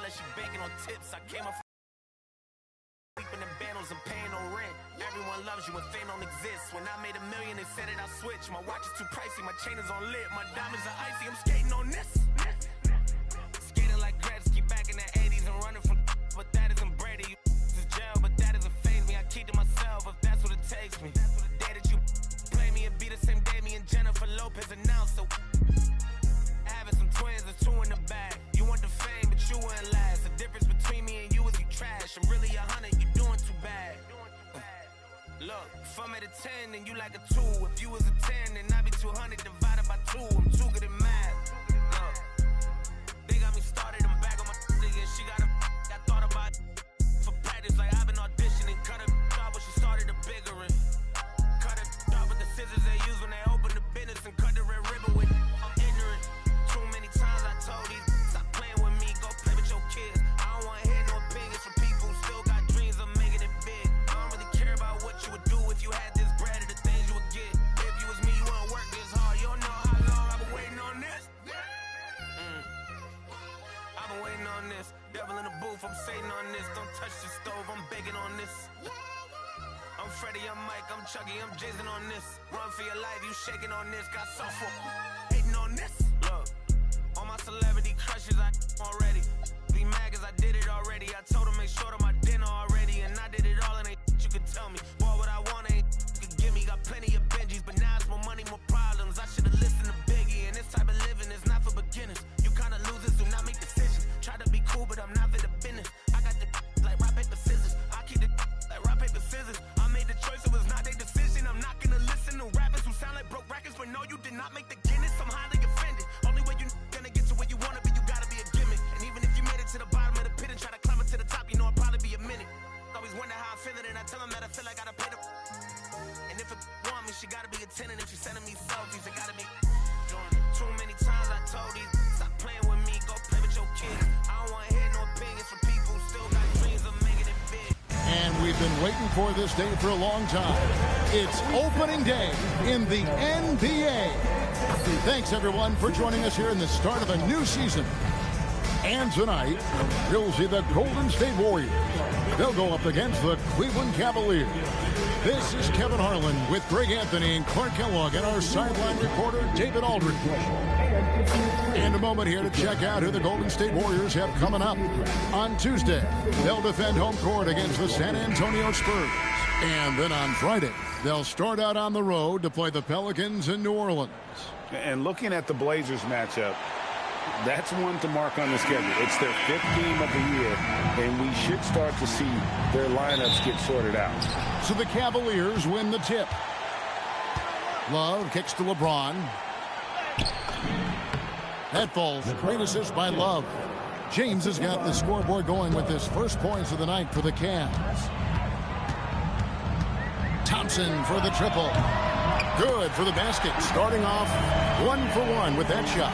unless you banking on tips. I came up sleeping in bundles and paying no rent. Everyone loves you and fame don't exist. When I made $1 million, they said it, I switched. My watch is too pricey, my chain is on lit. My diamonds are icy, I'm skating on this. Skating like Gretzky back in the 80s and running from but that isn't Brady. This is jail, but that doesn't faze me. I keep to myself if that's what it takes me. The day that you play me, it be the same day me and Jennifer Lopez announced. So having some twins, there's 2 in the bag. You want the fame, but you wouldn't last. The difference between me and you is you trash. I'm really 100, you doing too bad. Look, if I'm at a 10 and you like a 2. If you was a 10, then I'd be 200 divided by 2. I'm too good at math. Look, they got me started, I'm back on my again. She got a I thought about for practice, like I've been auditioning. Cut it off when she started a bigger one. Cut it off with the scissors they use when they open the business and cut the red ribbon with. I'm ignorant. Too many times I told these stop playing with me, go play with your kids. I don't want to hear no opinions from people who still got dreams of making it big. I don't really care about what you would do if you had this bread or the things you would get. If you was me, you wouldn't work this hard. You don't know how long I've been waiting on this. I've been waiting on this. Devil in the booth, I'm Satan on this. Don't touch the stove, I'm begging on this. I'm Freddie, I'm Mike, I'm Chucky, I'm Jason on this. Run for your life, you shaking on this. Got software hating on this. Look, all my celebrity crushes, I already. Be mad cause I did it already. I told them make sure to my dinner already. And I did it all and ain't you could tell me. Boy, what I want ain't you could give me. Got plenty of Benjis, but now it's more money, more problems. I should've listened to Biggie. And this type of living is not for beginners. You kinda losers do not make decisions. Try to be cool, but I'm not for the business. I got the like rock, paper, scissors. I keep the like rock, paper, scissors. I made the choice, it was not their decision. I'm not gonna listen to rappers who sound like broke records, but no, you did not make the Guinness. I'm highly offended. Only way you gonna get to where you wanna be, you gotta be a gimmick. And even if you made it to the bottom of the pit and try to climb it to the top, you know it'll probably be a minute. Always wonder how I feel it, and I tell them that I feel like I gotta pay the. And if it want me, she gotta be attending. If she sending me selfies, it gotta be. Too many times I told these stop playing with me, go play with your kids. I don't want to hear no opinions from people who still got dreams of making it big. And we've been waiting for this day for a long time. It's opening day in the NBA. Thanks, everyone, for joining us here in the start of a new season. And tonight, you'll see the Golden State Warriors. They'll go up against the Cleveland Cavaliers. This is Kevin Harlan with Greg Anthony and Clark Kellogg and our sideline reporter, David Aldridge. In a moment here to check out who the Golden State Warriors have coming up. On Tuesday, they'll defend home court against the San Antonio Spurs. And then on Friday, they'll start out on the road to play the Pelicans in New Orleans. And looking at the Blazers matchup, that's one to mark on the schedule. It's their 5th game of the year, and we should start to see their lineups get sorted out. So the Cavaliers win the tip. Love kicks to LeBron. That falls. Great assist by Love. James has got the scoreboard going with his first points of the night for the Cavs. Thompson for the triple. Good for the basket. Starting off 1 for 1 with that shot.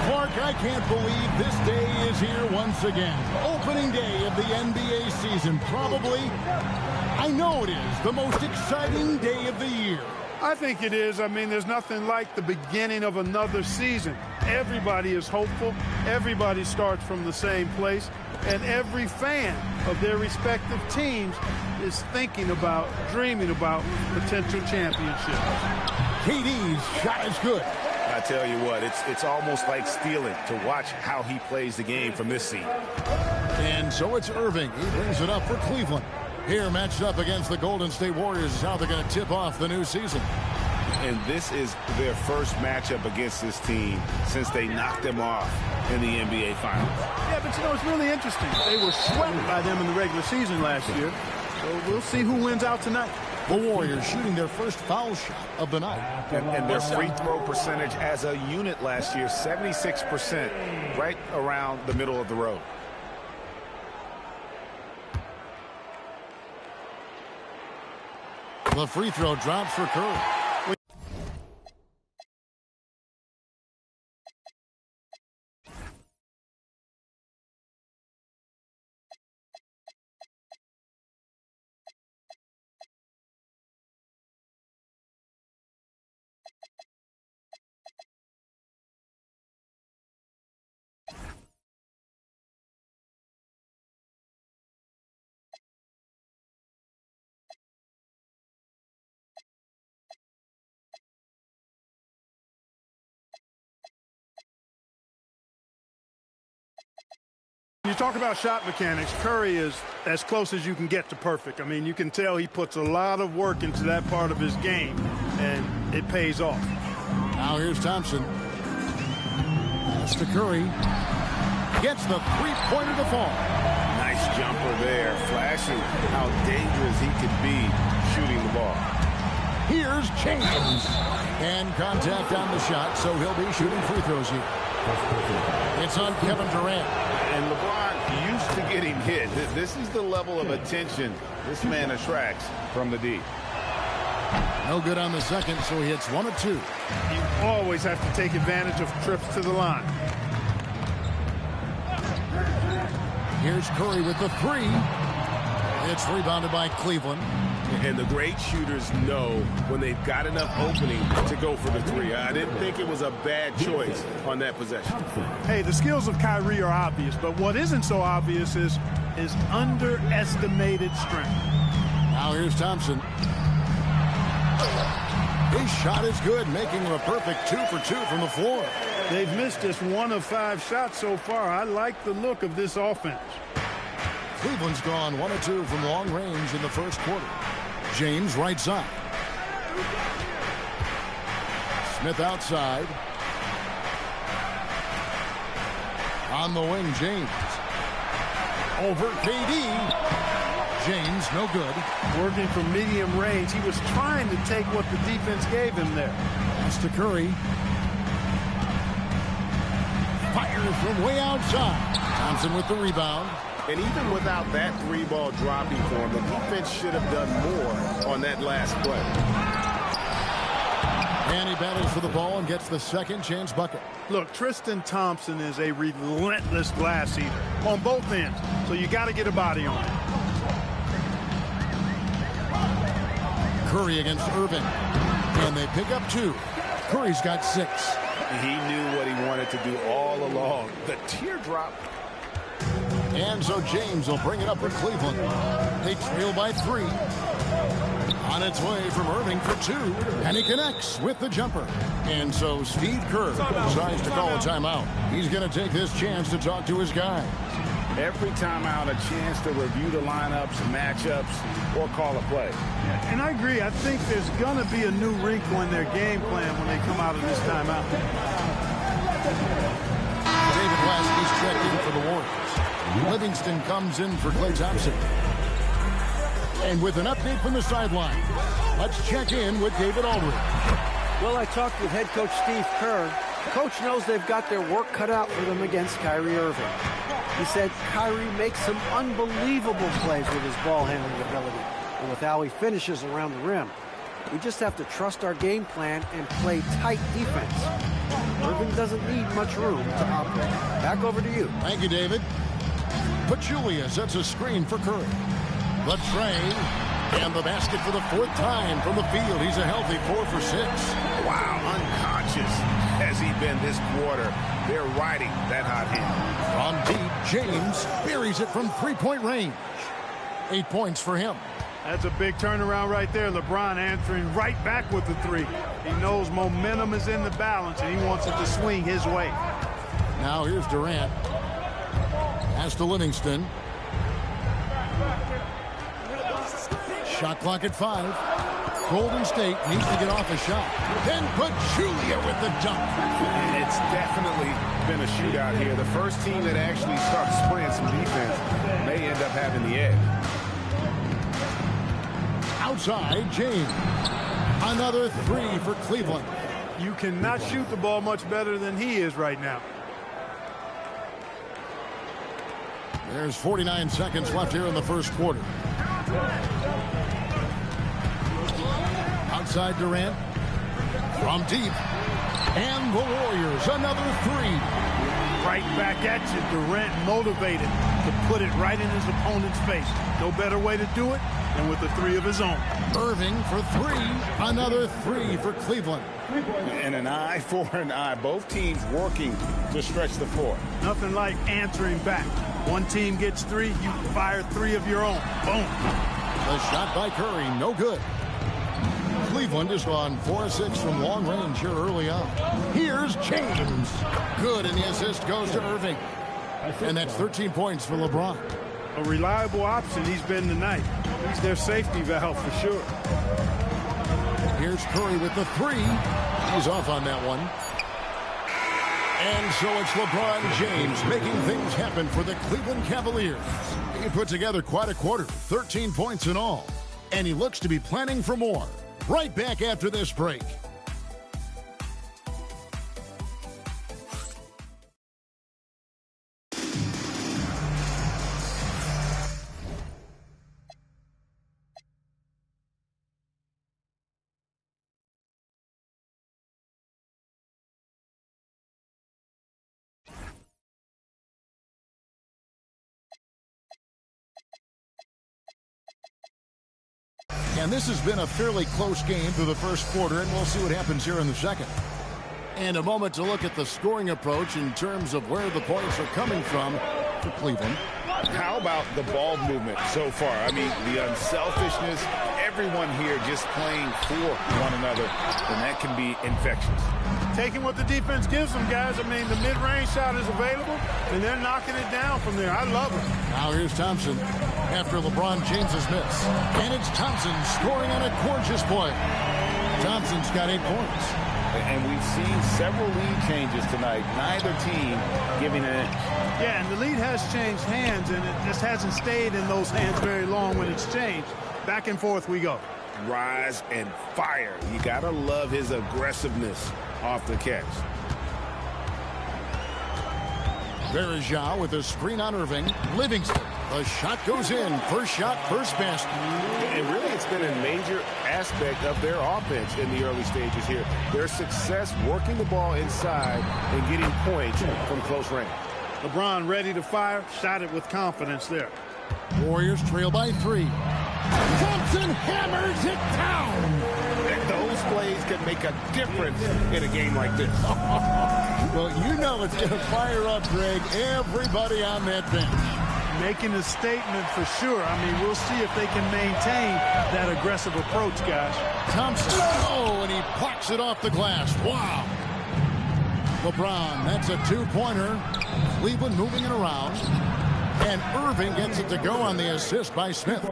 Clark, I can't believe this day is here once again. Opening day of the NBA season. Probably, I know it is, the most exciting day of the year. I think it is. I mean, there's nothing like the beginning of another season. Everybody is hopeful. Everybody starts from the same place. And every fan of their respective teams is thinking about, dreaming about potential championships. KD's shot is good. I tell you what, it's almost like stealing to watch how he plays the game from this seat. And so it's Irving. He brings it up for Cleveland. Here, matched up against the Golden State Warriors, is how they're going to tip off the new season. And this is their first matchup against this team since they knocked them off in the NBA Finals. Yeah, but you know, it's really interesting. They were swept by them in the regular season last year. So we'll see who wins out tonight. The Warriors shooting their first foul shot of the night. And their free throw percentage as a unit last year, 76%, right around the middle of the road. The free throw drops for Curry. You talk about shot mechanics, Curry is as close as you can get to perfect. I mean, you can tell he puts a lot of work into that part of his game, and it pays off. Now here's Thompson. That's to Curry. Gets the three-pointer to fall. Nice jumper there, flashing how dangerous he could be shooting the ball. Here's James. And contact on the shot, so he'll be shooting free throws here. It's on Kevin Durant. And LeBron used to getting hit. This is the level of attention this man attracts from the D. No good on the second, so he hits 1 of 2. You always have to take advantage of trips to the line. Here's Curry with the 3. It's rebounded by Cleveland. And the great shooters know when they've got enough opening to go for the 3. I didn't think it was a bad choice on that possession. Hey, the skills of Kyrie are obvious, but what isn't so obvious is his underestimated strength. Now here's Thompson. His shot is good, making him a perfect 2 for 2 from the floor. They've missed just 1 of 5 shots so far. I like the look of this offense. Cleveland's gone 1 of 2 from long range in the first quarter. James right side. Smith outside. On the wing, James. Over KD. James, no good. Working from medium range. He was trying to take what the defense gave him there. That's to Curry. Fires from way outside. Thompson with the rebound. And even without that 3-ball dropping for him, the defense should have done more on that last play. And he battles for the ball and gets the second chance bucket. Look, Tristan Thompson is a relentless glass eater on both ends, so you got to get a body on him. Curry against Irving. And they pick up 2. Curry's got 6. He knew what he wanted to do all along. The teardrop. And so James will bring it up for Cleveland. They trail by 3. On its way from Irving for 2. And he connects with the jumper. And so Steve Kerr decides to call a timeout. He's going to take this chance to talk to his guy. Every timeout, a chance to review the lineups, matchups, or call a play. And I agree. I think there's going to be a new wrinkle in their game plan when they come out of this timeout. David West is checked in for the Warriors. Livingston comes in for Klay Thompson. And with an update from the sideline, let's check in with David Aldridge. Well, I talked with head coach Steve Kerr. Coach knows they've got their work cut out for them against Kyrie Irving. He said Kyrie makes some unbelievable plays with his ball handling ability and with how he finishes around the rim. We just have to trust our game plan and play tight defense. Irving doesn't need much room to operate. Back over to you. Thank you, David. Pachulia sets a screen for Curry. The tray and the basket for the 4th time from the field. He's a healthy 4 for 6. Wow, unconscious has he been this quarter. They're riding that hot hand. From deep, James buries it from 3-point range. 8 points for him. That's a big turnaround right there. LeBron answering right back with the 3. He knows momentum is in the balance, and he wants it to swing his way. Now here's Durant. Pass to Livingston. Shot clock at 5. Golden State needs to get off a shot. Then Pachulia with the dunk. And it's definitely been a shootout here. The first team that actually starts playing some defense may end up having the edge. Outside, James. Another 3 for Cleveland. You cannot shoot the ball much better than he is right now. There's 49 seconds left here in the first quarter. Outside Durant. From deep. And the Warriors, another 3. Right back at you. Durant motivated to put it right in his opponent's face. No better way to do it than with the 3 of his own. Irving for 3. Another 3 for Cleveland. And an eye for an eye. Both teams working to stretch the floor. Nothing like answering back. One team gets 3, you fire 3 of your own. Boom. The shot by Curry, no good. Cleveland has gone 4 of 6 from long range here early on. Here's James. Good, and the assist goes to Irving. And that's 13 points for LeBron. A reliable option he's been tonight. He's their safety valve for sure. Here's Curry with the three. He's off on that one. And so it's LeBron James making things happen for the Cleveland Cavaliers. He put together quite a quarter, 13 points in all. And he looks to be planning for more. Right back after this break. And this has been a fairly close game through the first quarter, and we'll see what happens here in the second. And a moment to look at the scoring approach in terms of where the points are coming from for Cleveland. How about the ball movement so far? I mean, the unselfishness, everyone here just playing for one another, and that can be infectious. Taking what the defense gives them, guys. I mean, the mid-range shot is available, and they're knocking it down from there. I love it. Now here's Thompson after LeBron James's miss. And it's Thompson scoring on a gorgeous play. Thompson's got 8 points. And we've seen several lead changes tonight. Neither team giving an inch. Yeah, and the lead has changed hands, and it just hasn't stayed in those hands very long when it's changed. Back and forth we go. Rise and fire. You got to love his aggressiveness off the catch. Verajao with a screen on Irving. Livingston. The shot goes in. First shot, first basket. And really, it's been a major aspect of their offense in the early stages here. Their success working the ball inside and getting points from close range. LeBron ready to fire. Shot it with confidence there. Warriors trail by 3. Thompson hammers it down. And those plays can make a difference in a game like this. Well, you know it's going to fire up, Greg, everybody on that bench. Making a statement for sure. I mean, we'll see if they can maintain that aggressive approach, guys. Thompson, oh, and he plucks it off the glass. Wow. LeBron, that's a 2-pointer. Cleveland moving it around. And Irving gets it to go on the assist by Smith.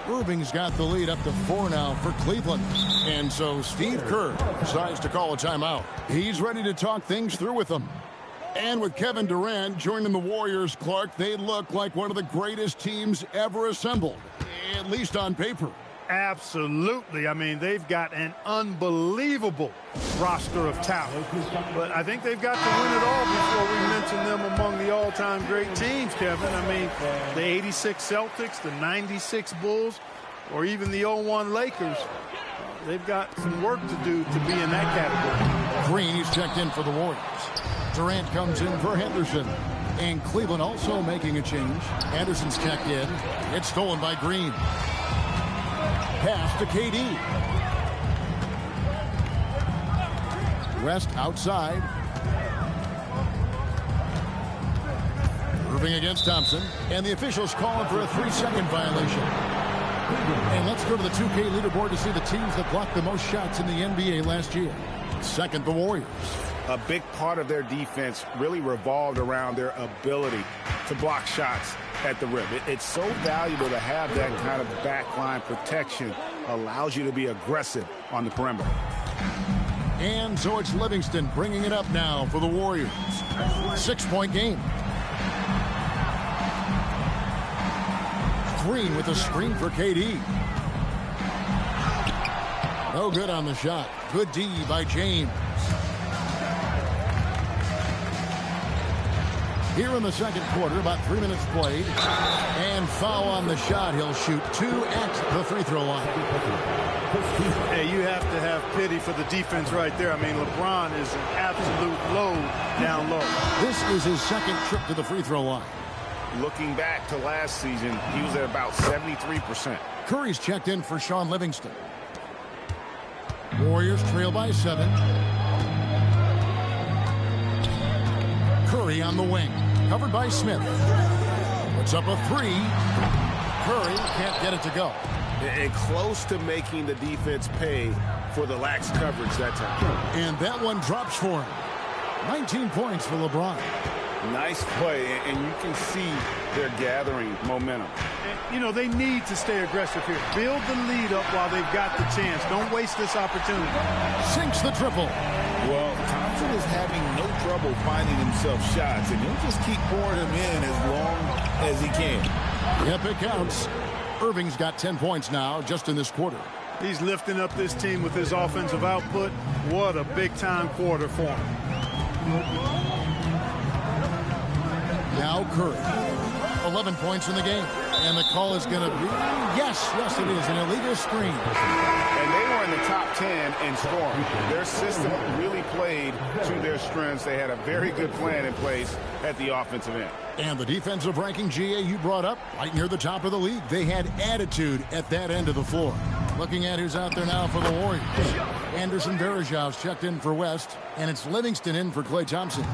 Irving's got the lead up to 4 now for Cleveland. And so Steve Kerr decides to call a timeout. He's ready to talk things through with them. And with Kevin Durant joining the Warriors, Clark, they look like one of the greatest teams ever assembled, at least on paper. Absolutely. I mean, they've got an unbelievable roster of talent. But I think they've got to win it all before we mention them among the all-time great teams, Kevin. I mean, the 86 Celtics, the 96 Bulls, or even the 01 Lakers. They've got some work to do to be in that category. Green, he's checked in for the Warriors. Durant comes in for Henderson. And Cleveland also making a change. Anderson's checked in. It's stolen by Green. Pass to KD. West outside. Irving against Thompson. And the officials calling for a 3-second violation. And let's go to the 2K leaderboard to see the teams that blocked the most shots in the NBA last year. Second, the Warriors. A big part of their defense really revolved around their ability to block shots at the rim. It's so valuable to have that kind of backline protection. Allows you to be aggressive on the perimeter. And so it's Livingston bringing it up now for the Warriors. 6-point game. Green with a screen for KD. No good on the shot. Good D by James. Here in the second quarter, about 3 minutes played. And foul on the shot. He'll shoot 2 at the free throw line. Hey, you have to have pity for the defense right there. I mean, LeBron is an absolute load down low. This is his second trip to the free throw line. Looking back to last season, he was at about 73%. Curry's checked in for Sean Livingston. Warriors trail by 7. Curry on the wing. Covered by Smith. Puts up a 3. Curry can't get it to go. And close to making the defense pay for the lax coverage that time. And that one drops for him. 19 points for LeBron. Nice play, and you can see they're gathering momentum. And, you know, they need to stay aggressive here. Build the lead up while they've got the chance. Don't waste this opportunity. Sinks the triple. Well, Thompson is having no trouble finding himself shots, and he'll just keep pouring them in as long as he can. Yep, it counts. Irving's got 10 points now just in this quarter. He's lifting up this team with his offensive output. What a big-time quarter for him. Now Curry. 11 points in the game. And the call is going to be, yes, it is, an illegal screen. And they were in the top 10 in scoring. Their system really played to their strengths. They had a very good plan in place at the offensive end. And the defensive ranking, GA, you brought up, right near the top of the league. They had attitude at that end of the floor. Looking at who's out there now for the Warriors. Anderson Varejão's checked in for West, and it's Livingston in for Klay Thompson.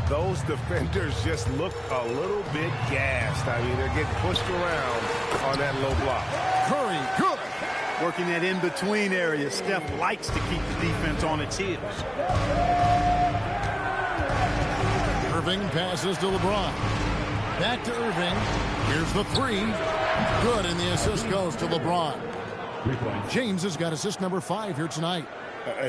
Those defenders just look a little bit gassed. I mean, they're getting pushed around on that low block. Curry, good. Working that in-between area. Steph likes to keep the defense on its heels. Irving passes to LeBron. Back to Irving. Here's the 3. Good, and the assist goes to LeBron. James has got assist number 5 here tonight.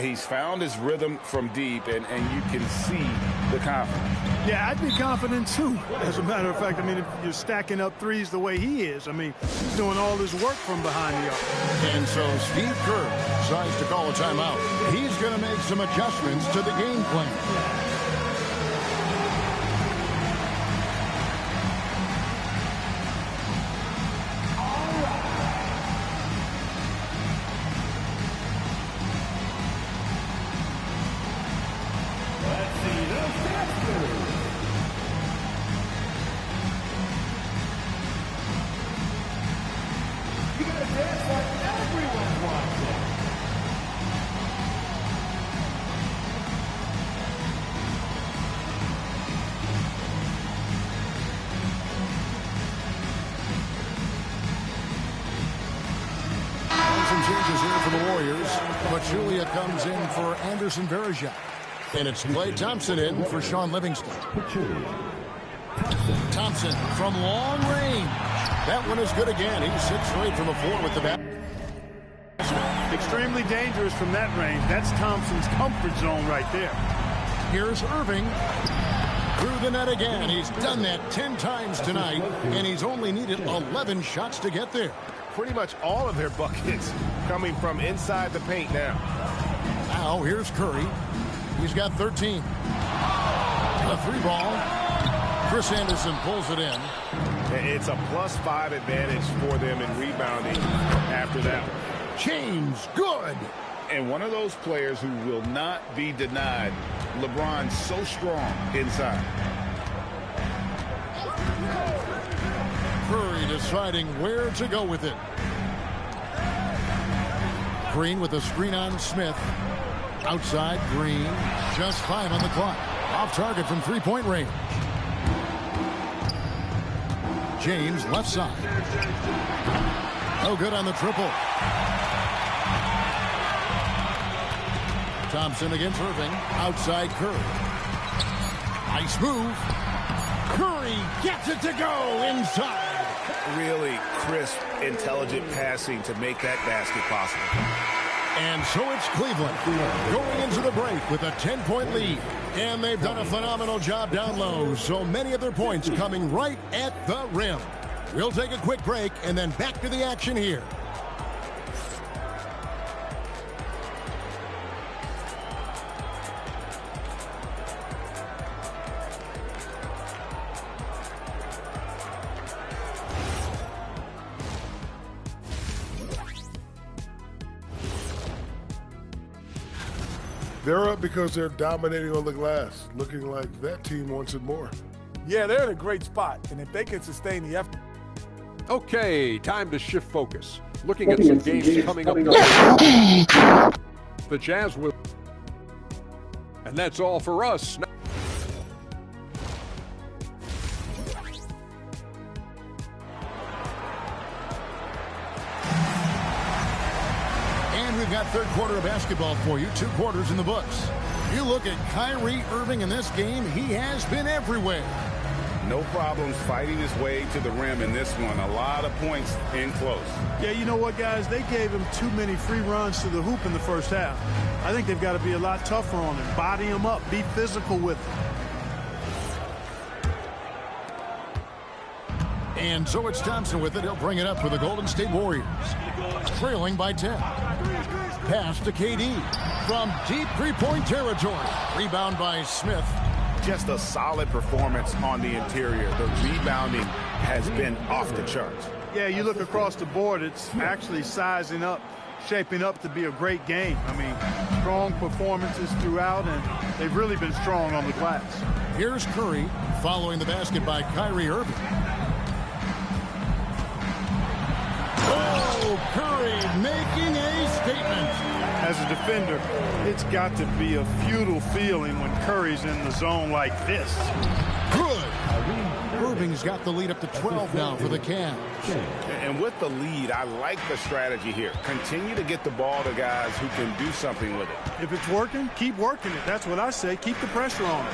He's found his rhythm from deep, and you can see the confidence. Yeah, I'd be confident, too. As a matter of fact, I mean, if you're stacking up threes the way he is, I mean, he's doing all his work from behind the arc. And so Steve Kerr decides to call a timeout. He's going to make some adjustments to the game plan. Julia comes in for Anderson Varejão. And it's Klay Thompson in for Sean Livingston. Thompson from long range. That one is good again. He's 6 straight from the floor with the bat. Extremely dangerous from that range. That's Thompson's comfort zone right there. Here's Irving. Through the net again. He's done that 10 times tonight, and he's only needed 11 shots to get there. Pretty much all of their buckets coming from inside the paint now. Now here's Curry. He's got 13. A 3 ball. Chris Anderson pulls it in. It's a +5 advantage for them in rebounding after that. James, good. And one of those players who will not be denied. LeBron's so strong inside. Curry deciding where to go with it. Green with a screen on Smith. Outside, Green. Just 5 on the clock. Off target from 3-point range. James, left side. No good on the triple. Thompson against Irving. Outside, Curry. Nice move. Curry gets it to go inside. Really crisp, intelligent passing to make that basket possible. And so it's Cleveland going into the break with a 10-point lead. And they've done a phenomenal job down low. So many of their points coming right at the rim. We'll take a quick break and then back to the action here. They're up because they're dominating on the glass, looking like that team wants it more. Yeah, they're in a great spot, and if they can sustain the effort. Okay, time to shift focus. Looking at some games coming up. The Jazz will. And that's all for us. We've got third quarter of basketball for you. 2 quarters in the books. You look at Kyrie Irving in this game, he has been everywhere. No problems fighting his way to the rim in this one. A lot of points in close. Yeah, you know what, guys? They gave him too many free runs to the hoop in the first half. I think they've got to be a lot tougher on him. Body him up. Be physical with him. And so it's Thompson with it. He'll bring it up for the Golden State Warriors. Trailing by 10. Pass to KD from deep 3-point territory. Rebound by Smith. Just a solid performance on the interior. The rebounding has been off the charts. Yeah, you look across the board, it's actually sizing up, shaping up to be a great game. I mean, strong performances throughout, and they've really been strong on the glass. Here's Curry following the basket by Kyrie Irving. Oh, Curry making a statement. As a defender, it's got to be a futile feeling when Curry's in the zone like this. Good. Irving's got the lead up to 12 now for the Cavs. And with the lead, I like the strategy here. Continue to get the ball to guys who can do something with it. If it's working, keep working it. That's what I say. Keep the pressure on it.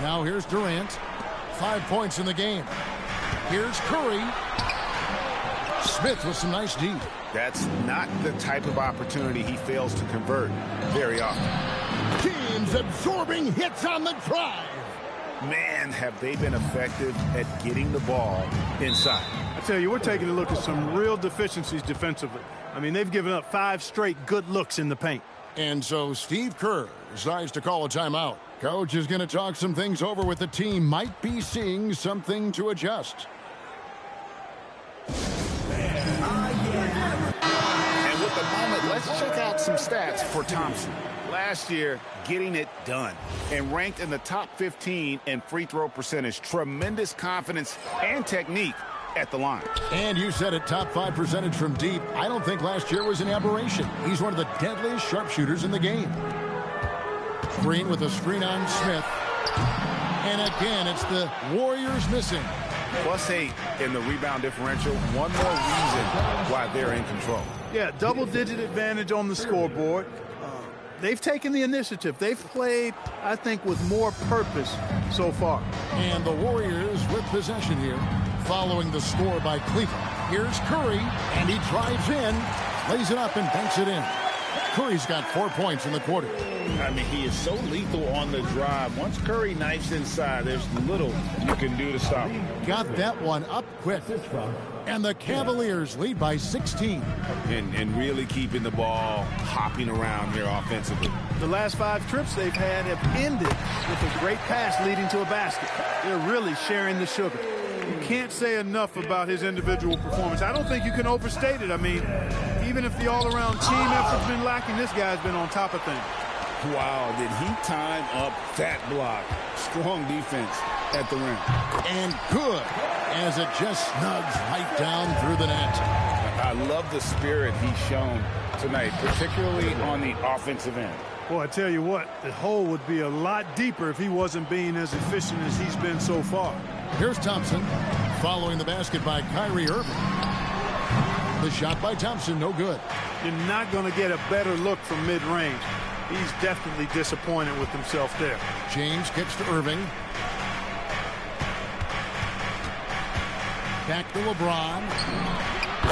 Now here's Durant. 5 points in the game. Here's Curry. Smith with some nice D. That's not the type of opportunity he fails to convert very often. Teams absorbing hits on the drive. Man, have they been effective at getting the ball inside. I tell you, we're taking a look at some real deficiencies defensively. I mean, they've given up 5 straight good looks in the paint. And so Steve Kerr decides to call a timeout. Coach is going to talk some things over with the team. Might be seeing something to adjust. And with the moment, let's check out some stats for Thompson. Last year, getting it done and ranked in the top 15 in free throw percentage. Tremendous confidence and technique at the line. And you said it, top 5 percentage from deep. I don't think last year was an aberration. He's one of the deadliest sharpshooters in the game. Green with a screen on Smith. And again, it's the Warriors missing. +8 in the rebound differential. One more reason why they're in control. Yeah, double-digit advantage on the scoreboard. They've taken the initiative. They've played, I think, with more purpose so far. And the Warriors with possession here. following the score by Cleveland. Here's Curry, and he drives in, lays it up, and banks it in. Curry's got 4 points in the quarter. I mean, he is so lethal on the drive. Once Curry knifes inside, there's little you can do to stop him. Got that one up quick. And the Cavaliers lead by 16. And really keeping the ball hopping around here offensively. The last 5 trips they've had have ended with a great pass leading to a basket. They're really sharing the sugar. You can't say enough about his individual performance. I don't think you can overstate it. I mean, even if the all-around team effort's been lacking, this guy's been on top of things. Wow, did he time up that block? Strong defense at the rim. And good, as it just snugs right down through the net. I love the spirit he's shown tonight, particularly on the offensive end. Boy, I tell you what, the hole would be a lot deeper if he wasn't being as efficient as he's been so far. Here's Thompson, following the basket by Kyrie Irving. The shot by Thompson, no good. You're not going to get a better look from mid-range. He's definitely disappointed with himself there. James kicks to Irving. Back to LeBron.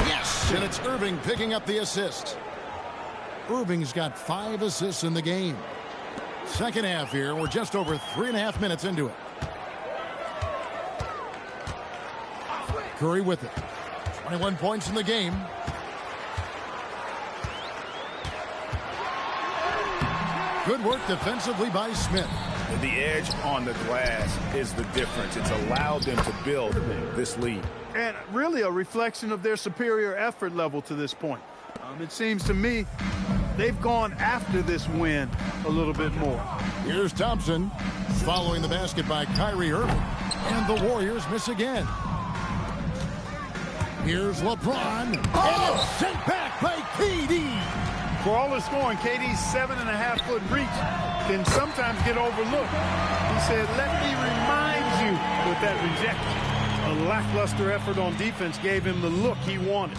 Yes! And it's Irving picking up the assist. Irving's got 5 assists in the game. Second half here. We're just over 3.5 minutes into it. Curry with it. 21 points in the game. Good work defensively by Smith. The edge on the glass is the difference. It's allowed them to build this lead. And really a reflection of their superior effort level to this point. It seems to me they've gone after this win a little bit more. Here's Thompson, following the basket by Kyrie Irving. And the Warriors miss again. Here's LeBron. And it's sent back by KD. For all the scoring, KD's 7.5-foot reach can sometimes get overlooked. He said, let me remind you with that rejection. A lackluster effort on defense gave him the look he wanted.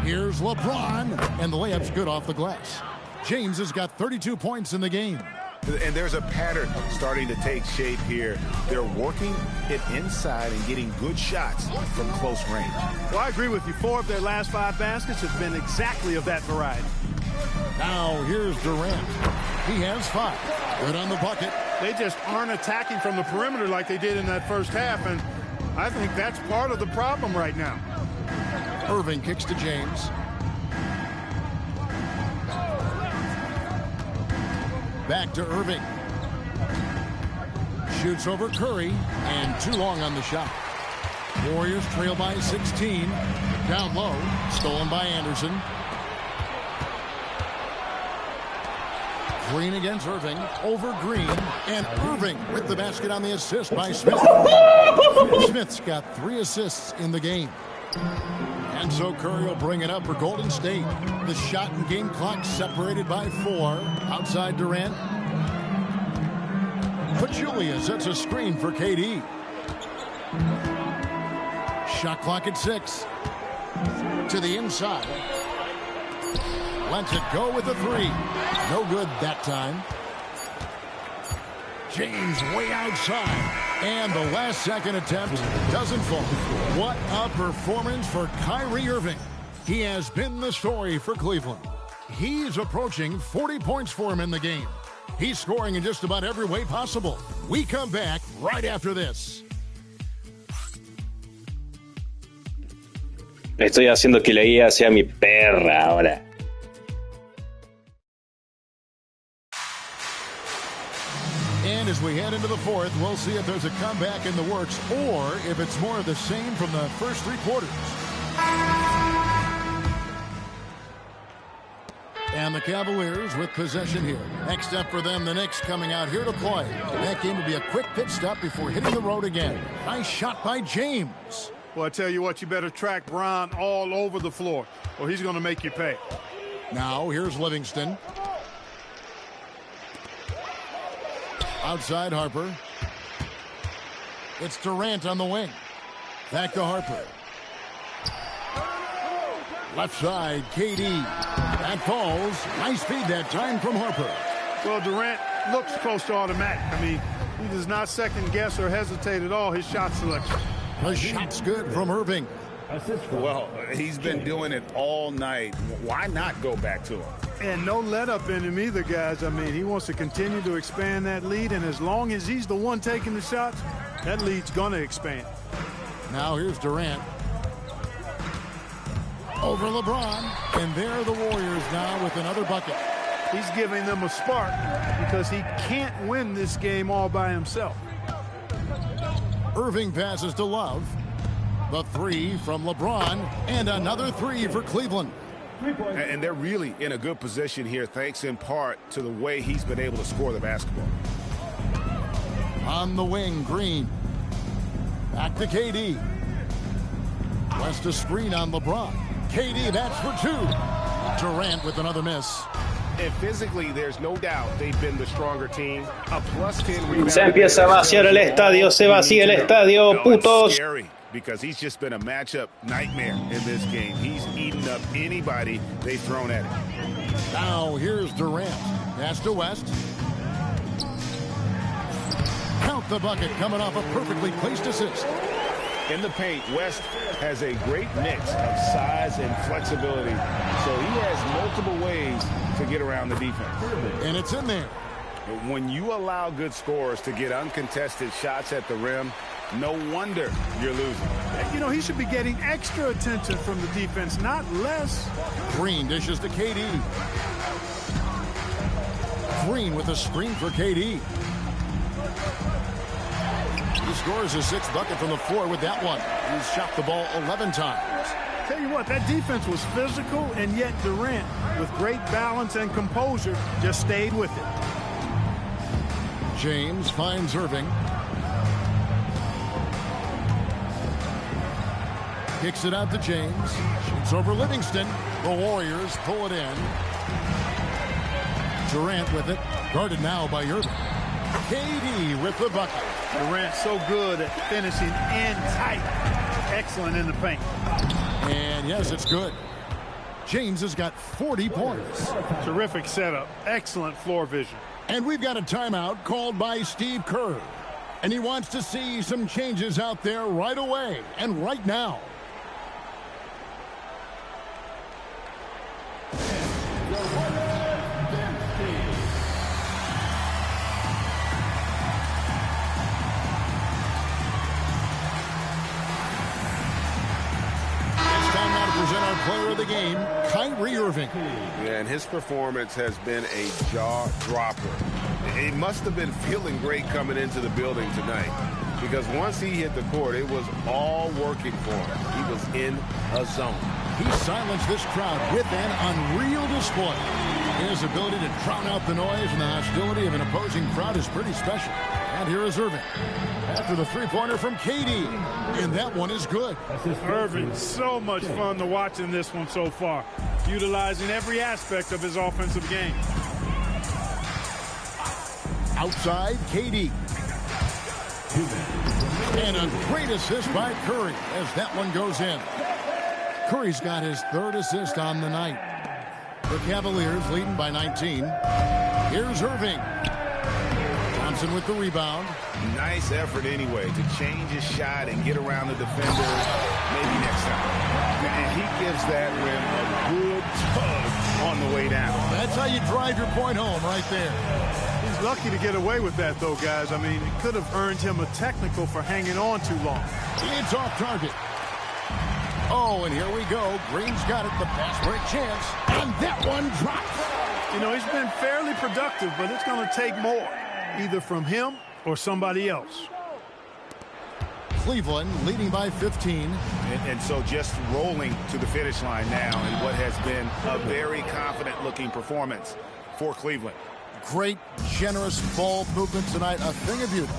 Here's LeBron, and the layup's good off the glass. James has got 32 points in the game. And there's a pattern starting to take shape here. They're working it inside and getting good shots from close range. Well, I agree with you. 4 of their last 5 baskets have been exactly of that variety. Now here's Durant. He has 5. Good on the bucket. They just aren't attacking from the perimeter like they did in that first half, and I think that's part of the problem right now. Irving kicks to James. Back to Irving. Shoots over Curry, and too long on the shot. Warriors trail by 16. Down low, stolen by Anderson. Green against Irving, over Green, and Irving with the basket on the assist by Smith. Smith's got 3 assists in the game. And so Curry will bring it up for Golden State. The shot and game clock separated by 4. Outside Durant. Pachulia sets a screen for KD. Shot clock at 6. To the inside. Lets it go with the 3. No good that time. James way outside. And the last second attempt doesn't fall. What a performance for Kyrie Irving. He has been the story for Cleveland. He's approaching 40 points for him in the game. He's scoring in just about every way possible. We come back right after this. Estoy haciendo que la IA sea mi perra ahora. And as we head into the 4th, we'll see if there's a comeback in the works or if it's more of the same from the first 3 quarters. And the Cavaliers with possession here. Next up for them, the Knicks coming out here to play. That game will be a quick pit stop before hitting the road again. Nice shot by James. Well, I tell you what, you better track Bron all over the floor, or he's going to make you pay. Now, here's Livingston. Outside Harper. It's Durant on the wing. Back to Harper. Left side, KD. That falls. Nice feed that time from Harper. Well, Durant looks close to automatic. I mean, He does not second guess or hesitate at all his shot selection. The shot's good from Irving. Well, he's been doing it all night. Why not go back to him? And no let up in him either, guys. I mean, he wants to continue to expand that lead, and as long as he's the one taking the shots, that lead's going to expand. Now here's Durant. Over LeBron. And there are the Warriors now with another bucket. He's giving them a spark because he can't win this game all by himself. Irving passes to Love. The three from LeBron. And another three for Cleveland. And they're really in a good position here, thanks in part to the way he's been able to score the basketball. On the wing, Green. Back to KD. West a screen on LeBron. KD, that's for two. Durant with another miss. And physically, there's no doubt they've been the stronger team. A plus 10 rebound. Se empieza a vaciar el estadio, se vacía el estadio, putos. Scary because he's just been a matchup nightmare in this game. He's eaten up anybody they've thrown at him. Now here's Durant. Pass to West. Count the bucket coming off a perfectly placed assist. In the paint, West has a great mix of size and flexibility, so he has multiple ways to get around the defense. And it's in there. When you allow good scorers to get uncontested shots at the rim, no wonder you're losing. You know, he should be getting extra attention from the defense, not less. Green dishes to KD. Green with a screen for KD. He scores his sixth bucket from the floor with that one. He's shot the ball 11 times. Tell you what, that defense was physical, and yet Durant, with great balance and composure, just stayed with it. James finds Irving. Kicks it out to James. Shoots over Livingston. The Warriors pull it in. Durant with it. Guarded now by Irving. KD with the bucket. Durant so good at finishing in tight. Excellent in the paint. And yes, it's good. James has got 40 points. Terrific setup. Excellent floor vision. And we've got a timeout called by Steve Kerr. And he wants to see some changes out there right away and right now. Present our player of the game, Kyrie Irving. Yeah, and his performance has been a jaw-dropper. He must have been feeling great coming into the building tonight because once he hit the court, it was all working for him. He was in a zone. He silenced this crowd with an unreal display. His ability to drown out the noise and the hostility of an opposing crowd is pretty special. And here is Irving. After the three-pointer from KD. And that one is good. Irving, so much fun to watch in this one so far. Utilizing every aspect of his offensive game. Outside, KD. And a great assist by Curry as that one goes in. Curry's got his third assist on the night. The Cavaliers leading by 19. Here's Irving. Thompson with the rebound. Nice effort anyway to change his shot and get around the defender maybe next time. And he gives that rim a good tug on the way down. That's how you drive your point home right there. He's lucky to get away with that, though, guys. I mean, it could have earned him a technical for hanging on too long. It's off target. Oh, and here we go. Green's got it. The fast break chance. And that one drops. You know, he's been fairly productive, but it's going to take more, either from him or somebody else. Cleveland leading by 15. And so just rolling to the finish line now in what has been a very confident-looking performance for Cleveland. Great, generous ball movement tonight. A thing of beauty.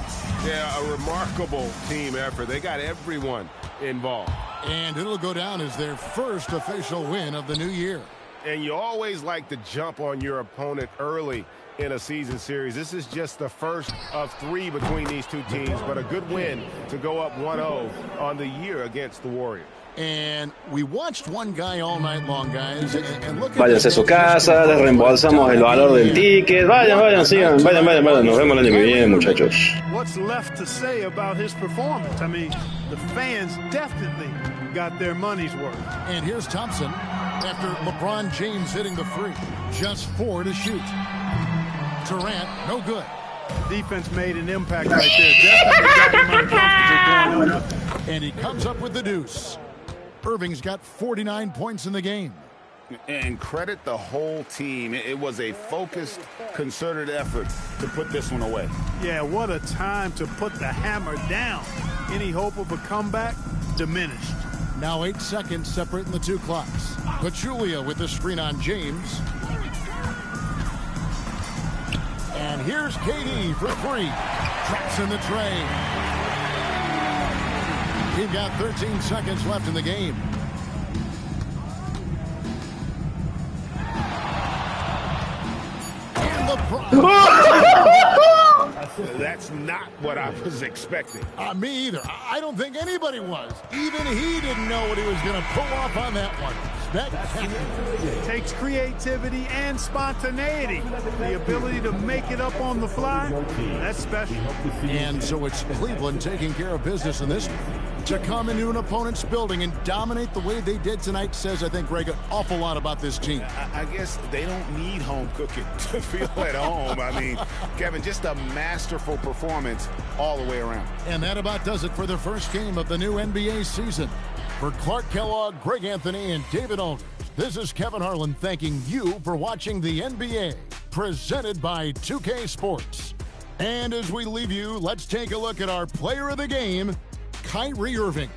Yeah, a remarkable team effort. They got everyone involved. And it'll go down as their first official win of the new year. And you always like to jump on your opponent early in a season series. This is just the first of three between these two teams, but a good win to go up 1-0 on the year against the Warriors. And we watched one guy all night long, guys. And look at Váyanse a su casa, les reembolsamos el valor del ticket. Vayan, sigan, vayan. Nos vemos el año que viene, muchachos. What's left to say about his performance? I mean, the fans definitely got their money's worth. And here's Thompson after LeBron James hitting the free. Just 4 to shoot. Durant, no good. Defense made an impact right there. Definitely got him uncomfortable going up. And he comes up with the deuce. Irving's got 49 points in the game. And credit the whole team. It was a focused, concerted effort to put this one away. Yeah, what a time to put the hammer down. Any hope of a comeback? Diminished. Now 8 seconds separating the two clocks. Pachulia with the screen on James. And here's KD for 3. Traps in the tray. We've got 13 seconds left in the game. And That's not what I was expecting. Me either. I don't think anybody was. Even he didn't know what he was going to pull off on that one. It takes creativity and spontaneity. The ability to make it up on the fly, that's special. And so it's Cleveland taking care of business in this one. To come into an opponent's building and dominate the way they did tonight says, I think, Greg, an awful lot about this team. I guess they don't need home cooking to feel at home. I mean, Kevin, just a masterful performance all the way around. And that about does it for the first game of the new NBA season. For Clark Kellogg, Greg Anthony, and David Aldridge, this is Kevin Harlan thanking you for watching the NBA, presented by 2K Sports. And as we leave you, let's take a look at our player of the game, Kyrie Irving.